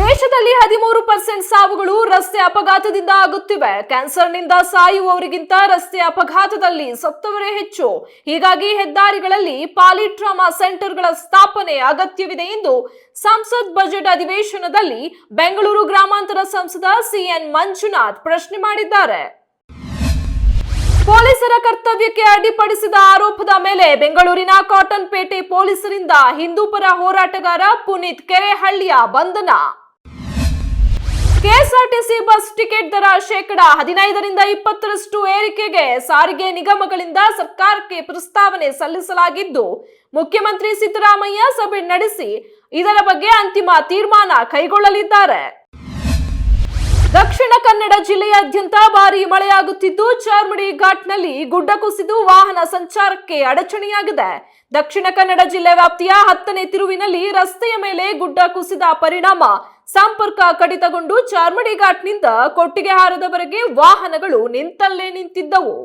ದೇಶದಲ್ಲಿ 13% ಸಾವುಗಳು ರಸ್ತೆ ಅಪಘಾತದಿಂದ ಆಗುತ್ತಿವೆ. ಕ್ಯಾನ್ಸರ್ನಿಂದ ಸಾಯುವವರಿಗಿಂತ ರಸ್ತೆ ಅಪಘಾತದಲ್ಲಿ ಸತ್ತವರೇ ಹೆಚ್ಚು. ಹೀಗಾಗಿ ಹೆದ್ದಾರಿಗಳಲ್ಲಿ ಪಾಲಿಟ್ರಾಮಾ ಸೆಂಟರ್ಗಳ ಸ್ಥಾಪನೆ ಅಗತ್ಯವಿದೆ ಎಂದು ಸಂಸತ್ ಬಜೆಟ್ ಅಧಿವೇಶನದಲ್ಲಿ ಬೆಂಗಳೂರು ಗ್ರಾಮಾಂತರ ಸಂಸದ ಸಿಎನ್ ಮಂಜುನಾಥ್ ಪ್ರಶ್ನೆ ಮಾಡಿದ್ದಾರೆ. ಪೊಲೀಸರ ಕರ್ತವ್ಯಕ್ಕೆ ಅಡ್ಡಿಪಡಿಸಿದ ಆರೋಪದ ಮೇಲೆ ಬೆಂಗಳೂರಿನ ಕಾಟನ್ ಪೇಟೆ ಪೊಲೀಸರಿಂದ ಹಿಂದೂಪರ ಹೋರಾಟಗಾರ ಪುನೀತ್ ಕೆರೆಹಳ್ಳಿಯ ಬಂಧನ. ಕೆಎಸ್ಆರ್ಟಿಸಿ ಬಸ್ ಟಿಕೆಟ್ ದರ 15% ರಿಂದ 20% ಏರಿಕೆಗೆ ಸಾರಿಗೆ ನಿಗಮಗಳಿಂದ ಸರ್ಕಾರಕ್ಕೆ ಪ್ರಸ್ತಾವನೆ ಸಲ್ಲಿಸಲಾಗಿದ್ದು, ಮುಖ್ಯಮಂತ್ರಿ ಸಿದ್ದರಾಮಯ್ಯ ಸಭೆ ನಡೆಸಿ ಇದರ ಬಗ್ಗೆ ಅಂತಿಮ ತೀರ್ಮಾನ ಕೈಗೊಳ್ಳಲಿದ್ದಾರೆ. ದಕ್ಷಿಣ ಕನ್ನಡ ಜಿಲ್ಲೆಯಾದ್ಯಂತ ಭಾರೀ ಮಳೆಯಾಗುತ್ತಿದ್ದು, ಚಾರ್ಮಡಿ ಘಾಟ್ನಲ್ಲಿ ಗುಡ್ಡ ಕುಸಿದು ವಾಹನ ಸಂಚಾರಕ್ಕೆ ಅಡಚಣೆಯಾಗಿದೆ. ದಕ್ಷಿಣ ಕನ್ನಡ ಜಿಲ್ಲೆ ವ್ಯಾಪ್ತಿಯ 10ನೇ ತಿರುವಿನಲ್ಲಿ ರಸ್ತೆಯ ಮೇಲೆ ಗುಡ್ಡ ಕುಸಿದ ಪರಿಣಾಮ ಸಂಪರ್ಕ ಕಡಿತಗೊಂಡು ಚಾರ್ಮಡಿ ಘಾಟ್ನಿಂದ ಕೊಟ್ಟಿಗೆಹಾರದವರೆಗೆ ವಾಹನಗಳು ನಿಂತಲ್ಲೇ ನಿಂತಿದ್ದವು.